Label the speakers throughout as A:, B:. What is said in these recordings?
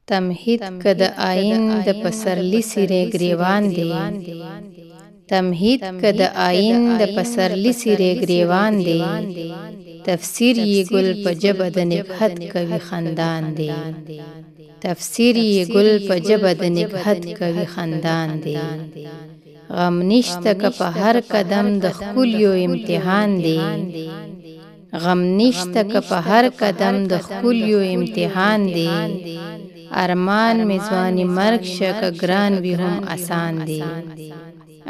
A: تمهید که د آیین د پسرلی سیرې ګریوان دی تمهید که د آیین د پسرلی سیرې ګریوان دی تفسیر یې ګل په ژبه د نګهت کوي خندان دی تفسیر یې ګل په ژبه د نګهت کوي خندان دی غم نشته که په هر قدم د ښکلیو امتحان دی غم نشته که په هر قدم د ښکلیو امتحان دی ارمان می ځواني مرګ شه که ګران وي هم آسان دی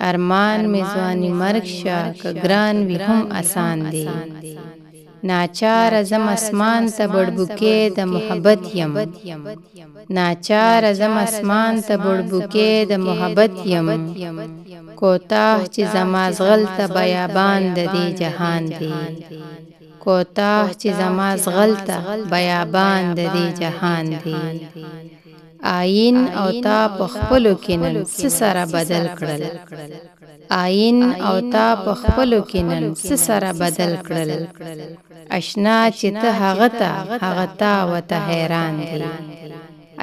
A: ارمان می ځواني مرګ شه که ګران وي هم آسان دی ناچار زم اسمان ته بړبوکې د محبت یم ناچار زم اسمان ته بړبوکې د محبت یم کوتاه چې زما زغل ته بیابان د دې جهان دی کوتاه چې زما زغل ته بیابان د دې جهان دی آیین او تا په خپلو کې نن څه سره بدل کړل آیین او تا په خپلو کې نن څه سره بدل کړل اشنا چې ته هغه ته وته حیران دی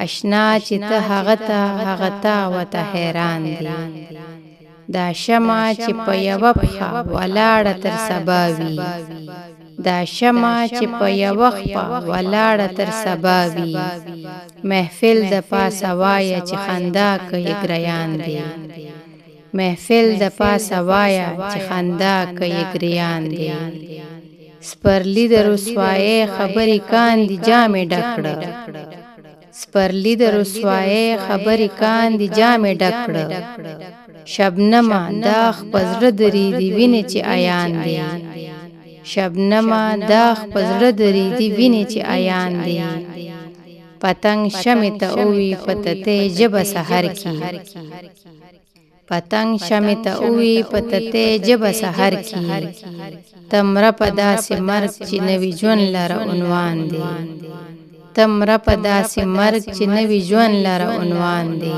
A: اشنا چې ته هغه ته وته حیران دی دا شمع چې په یوه پښه ولاړه تر سبا وي دا شمع چې په یوه پښه ولاړه تر سبا وي محفل د پاسه وایه چې خندا کوي ګریان دی محفل د پاسه وایه چې خندا کوي ګریان دی سپرلی د رسوایۍ خبرې کاندي جامې ډکړه سپرلی د رسوایۍ خبرې کاندي جامې ډکړه شبنمه داغ په زړه درېدي وینې چې عیان دی شبنمه داغ په زړه درېدي وینې چې عیان دی پتنګ شمې ته اووي په تتې ژبه سحر کې پتنګ شمې ته اووي په تتې ژبه سحر کې تمره په داسې مرګ چې نوي ژوند لره عنوان دی تمره په داسې مرګ چې نوي ژوند لره عنوان دی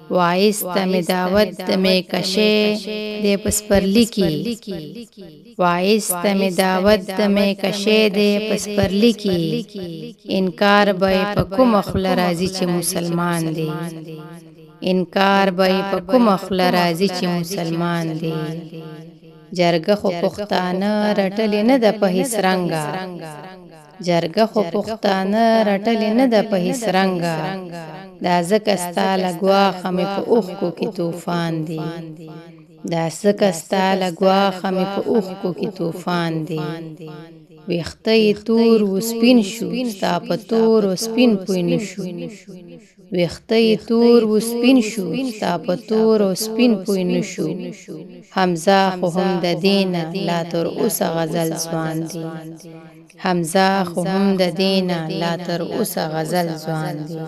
A: وایسته می دعوت د میکشې د پسپرلی کې وایسته می دعوت د میکشې د پسپرلی کې انکار به په کومه خوله راځي چې مسلمان دی انکار به په کومه خوله راځي چې مسلمان دی جرګه خو پښتانه رټلې نه ده په هیڅ رنګه جرګه خو پښتانه رټلې نه ده په هیڅ رنګه دا ځکه ستا له ګواښه مې په اوښکو کې طوفان دی دا ځکه ستا له ګواښه مې په اوښکو کې طوفان دی ویښته یې تور و سپین شو ستا په تور و سپین پوی نه شو ویښته یې تور و سپین شو ستا په تور و سپین پوی نه شو حمزه خو هم د دې نه لا تر اوسه غزل ځوان دی حمزه خو هم د دې نه لا تر اوسه غزل ځوان دی